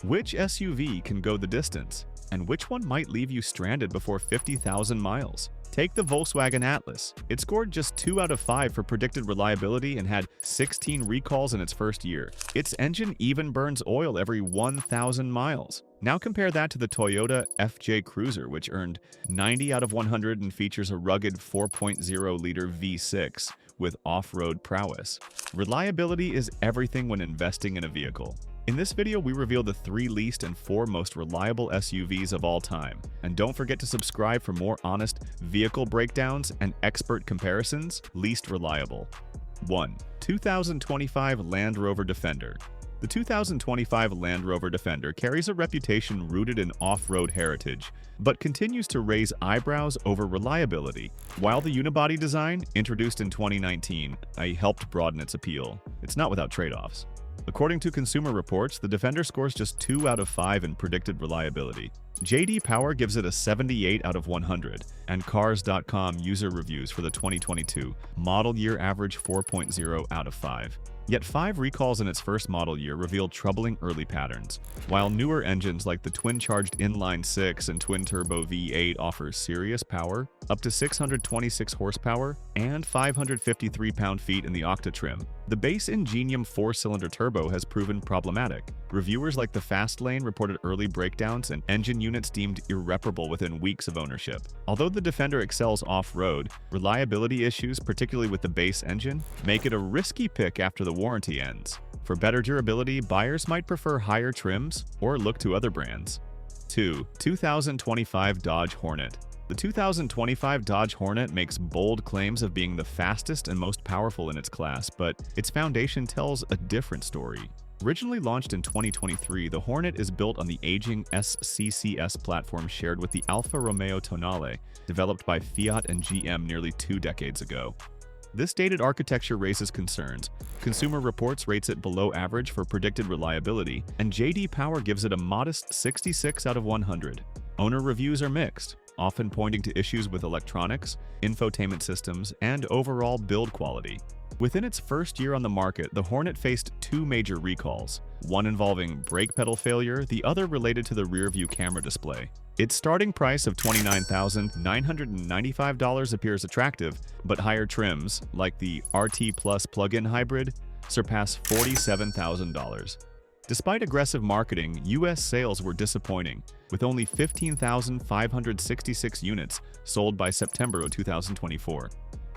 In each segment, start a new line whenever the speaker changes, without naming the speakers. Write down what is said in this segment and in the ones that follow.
Which SUV can go the distance? And which one might leave you stranded before 50,000 miles? Take the Volkswagen Atlas. It scored just 2 out of 5 for predicted reliability and had 16 recalls in its first year. Its engine even burns oil every 1,000 miles. Now compare that to the Toyota FJ Cruiser, which earned 90 out of 100 and features a rugged 4.0-liter V6 with off-road prowess. Reliability is everything when investing in a vehicle. In this video, we reveal the 3 least and 4 most reliable SUVs of all time. And don't forget to subscribe for more honest vehicle breakdowns and expert comparisons. Least reliable. 1. 2025 Land Rover Defender. The 2025 Land Rover Defender carries a reputation rooted in off-road heritage, but continues to raise eyebrows over reliability. While the unibody design, introduced in 2019, helped broaden its appeal, it's not without trade-offs. According to Consumer Reports, the Defender scores just 2 out of 5 in predicted reliability. J.D. Power gives it a 78 out of 100, and Cars.com user reviews for the 2022 model year average 4.0 out of 5. Yet 5 recalls in its first model year revealed troubling early patterns. While newer engines like the twin-charged inline-6 and twin-turbo V8 offer serious power, up to 626 horsepower and 553 pound-feet in the Octa trim, the base Ingenium 4-cylinder turbo has proven problematic. Reviewers like the Fastlane reported early breakdowns and engine units deemed irreparable within weeks of ownership. Although the Defender excels off-road, reliability issues, particularly with the base engine, make it a risky pick after the warranty ends. For better durability, buyers might prefer higher trims or look to other brands. 2. 2025 Dodge Hornet. The 2025 Dodge Hornet makes bold claims of being the fastest and most powerful in its class, but its foundation tells a different story. Originally launched in 2023, the Hornet is built on the aging SCCS platform shared with the Alfa Romeo Tonale, developed by Fiat and GM nearly 2 decades ago. This dated architecture raises concerns. Consumer Reports rates it below average for predicted reliability, and J.D. Power gives it a modest 66 out of 100. Owner reviews are mixed, often pointing to issues with electronics, infotainment systems, and overall build quality. Within its first year on the market, the Hornet faced 2 major recalls, one involving brake pedal failure, the other related to the rear-view camera display. Its starting price of $29,995 appears attractive, but higher trims, like the RT Plus plug-in hybrid, surpass $47,000. Despite aggressive marketing, U.S. sales were disappointing, with only 15,566 units sold by September of 2024.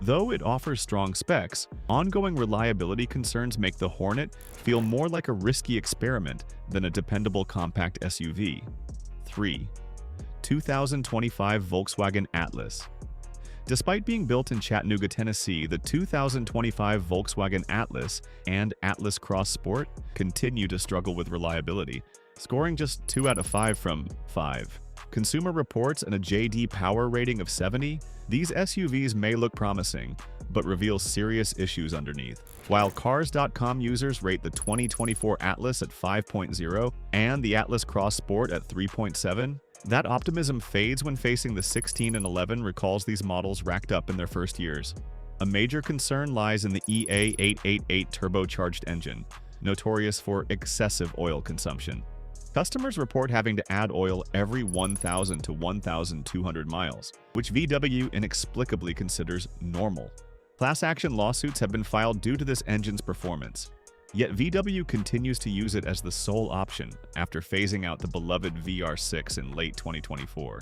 Though it offers strong specs, ongoing reliability concerns make the Hornet feel more like a risky experiment than a dependable compact SUV. 3. 2025 Volkswagen Atlas. Despite being built in Chattanooga, Tennessee, the 2025 Volkswagen Atlas and Atlas Cross Sport continue to struggle with reliability, scoring just 2 out of 5 from 5. Consumer Reports and a J.D. Power rating of 70, these SUVs may look promising, but reveal serious issues underneath. While Cars.com users rate the 2024 Atlas at 5.0 and the Atlas Cross Sport at 3.7, that optimism fades when facing the 16 and 11 recalls these models racked up in their first years. A major concern lies in the EA888 turbocharged engine, notorious for excessive oil consumption. Customers report having to add oil every 1,000 to 1,200 miles, which VW inexplicably considers normal. Class action lawsuits have been filed due to this engine's performance. Yet VW continues to use it as the sole option after phasing out the beloved VR6 in late 2024.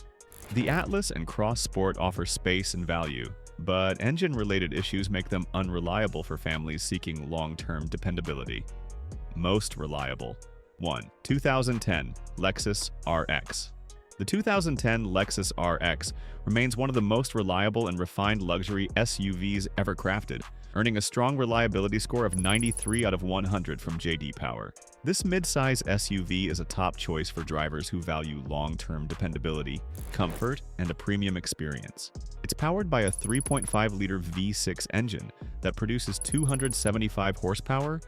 The Atlas and Cross Sport offer space and value, but engine-related issues make them unreliable for families seeking long-term dependability. Most reliable. 1. 2010 Lexus RX. The 2010 Lexus RX remains one of the most reliable and refined luxury SUVs ever crafted, earning a strong reliability score of 93 out of 100 from J.D. Power. This mid-size SUV is a top choice for drivers who value long-term dependability, comfort, and a premium experience. It's powered by a 3.5-liter V6 engine that produces 275 horsepower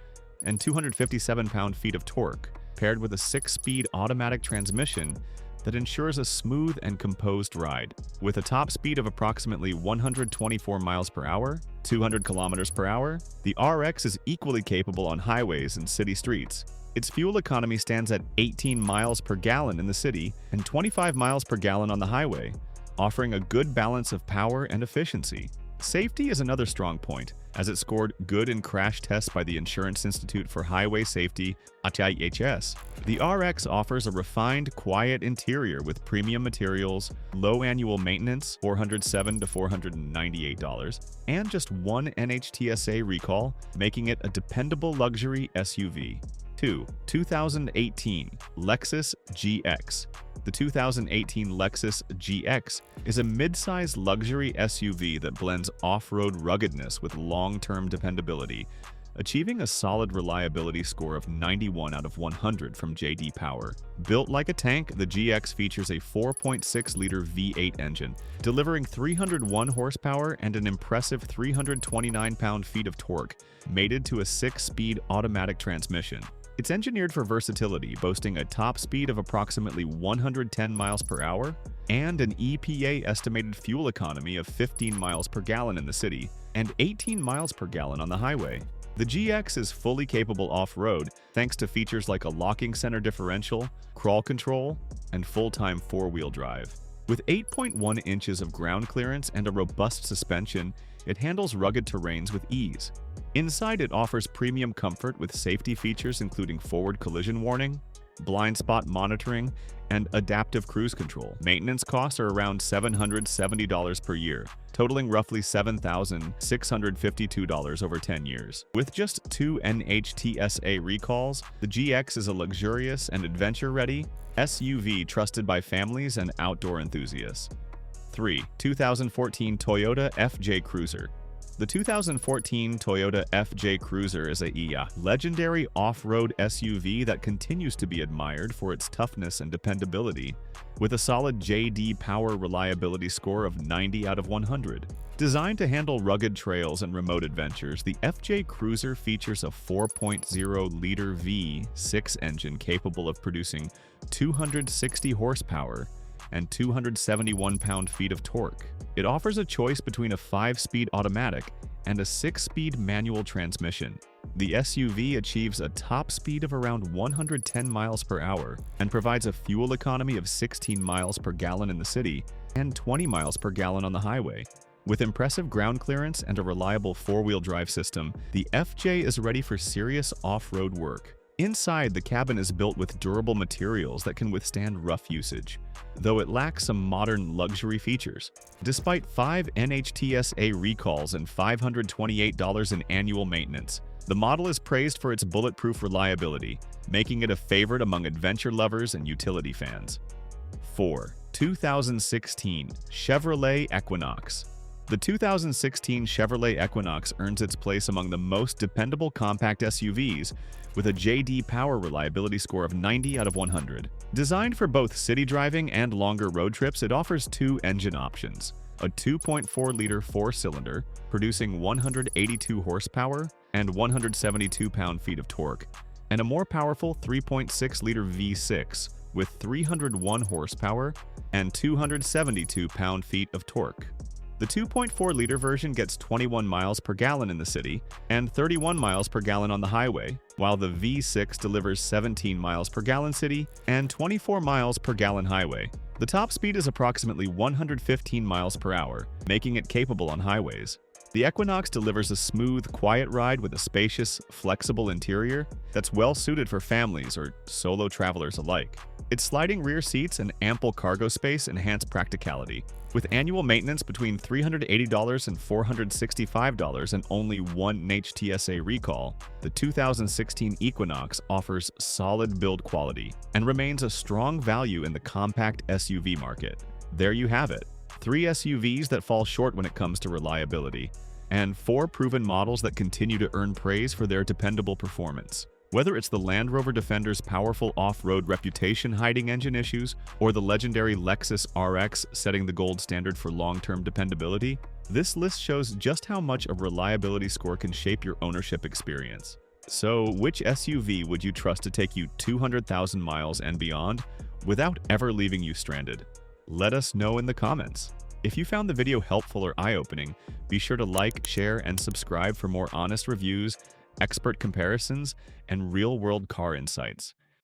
and 257 pound-feet of torque, paired with a 6-speed automatic transmission that ensures a smooth and composed ride. With a top speed of approximately 124 miles per hour, 200 kilometers per hour, the RX is equally capable on highways and city streets. Its fuel economy stands at 18 miles per gallon in the city and 25 miles per gallon on the highway, offering a good balance of power and efficiency. Safety is another strong point, as it scored good in crash tests by the Insurance Institute for Highway Safety (IHS). The RX offers a refined, quiet interior with premium materials, low annual maintenance $407 to $498, and just one NHTSA recall, making it a dependable luxury SUV. 2. 2018 Lexus GX. The 2018 Lexus GX is a mid-size luxury SUV that blends off-road ruggedness with long-term dependability, achieving a solid reliability score of 91 out of 100 from J.D. Power. Built like a tank, the GX features a 4.6-liter V8 engine, delivering 301 horsepower and an impressive 329 pound-feet of torque, mated to a 6-speed automatic transmission. It's engineered for versatility, boasting a top speed of approximately 110 miles per hour and an EPA estimated fuel economy of 15 miles per gallon in the city and 18 miles per gallon on the highway. The GX is fully capable off-road thanks to features like a locking center differential, crawl control, and full-time four-wheel drive. With 8.1 inches of ground clearance and a robust suspension, it handles rugged terrains with ease. Inside, it offers premium comfort with safety features including forward collision warning, blind spot monitoring, and adaptive cruise control. Maintenance costs are around $770 per year, totaling roughly $7,652 over 10 years. With just 2 NHTSA recalls, the GX is a luxurious and adventure-ready SUV trusted by families and outdoor enthusiasts. 3. 2014 Toyota FJ Cruiser. The 2014 Toyota FJ Cruiser is a legendary off-road SUV that continues to be admired for its toughness and dependability, with a solid J.D. Power reliability score of 90 out of 100. Designed to handle rugged trails and remote adventures, the FJ Cruiser features a 4.0-liter V6 engine capable of producing 260 horsepower and 271 pound-feet of torque. It offers a choice between a 5-speed automatic and a 6-speed manual transmission. The SUV achieves a top speed of around 110 miles per hour and provides a fuel economy of 16 miles per gallon in the city and 20 miles per gallon on the highway. With impressive ground clearance and a reliable four-wheel drive system, the FJ is ready for serious off-road work. Inside, the cabin is built with durable materials that can withstand rough usage, though it lacks some modern luxury features. Despite 5 NHTSA recalls and $528 in annual maintenance, the model is praised for its bulletproof reliability, making it a favorite among adventure lovers and utility fans. 4. 2016 Chevrolet Equinox. The 2016 Chevrolet Equinox earns its place among the most dependable compact SUVs, with a J.D. Power reliability score of 90 out of 100. Designed for both city driving and longer road trips, it offers 2 engine options: a 2.4-liter 4-cylinder, producing 182 horsepower and 172 pound-feet of torque, and a more powerful 3.6-liter V6 with 301 horsepower and 272 pound-feet of torque. The 2.4-liter version gets 21 miles per gallon in the city and 31 miles per gallon on the highway, while the V6 delivers 17 miles per gallon city and 24 miles per gallon highway. The top speed is approximately 115 miles per hour, making it capable on highways. The Equinox delivers a smooth, quiet ride with a spacious, flexible interior that's well-suited for families or solo travelers alike. Its sliding rear seats and ample cargo space enhance practicality. With annual maintenance between $380 and $465 and only one NHTSA recall, the 2016 Equinox offers solid build quality and remains a strong value in the compact SUV market. There you have it. 3 SUVs that fall short when it comes to reliability, and 4 proven models that continue to earn praise for their dependable performance. Whether it's the Land Rover Defender's powerful off-road reputation hiding engine issues, or the legendary Lexus RX setting the gold standard for long-term dependability, this list shows just how much a reliability score can shape your ownership experience. So, which SUV would you trust to take you 200,000 miles and beyond without ever leaving you stranded? Let us know in the comments. If you found the video helpful or eye-opening, be sure to like, share, and subscribe for more honest reviews expert comparisons, and real-world car insights.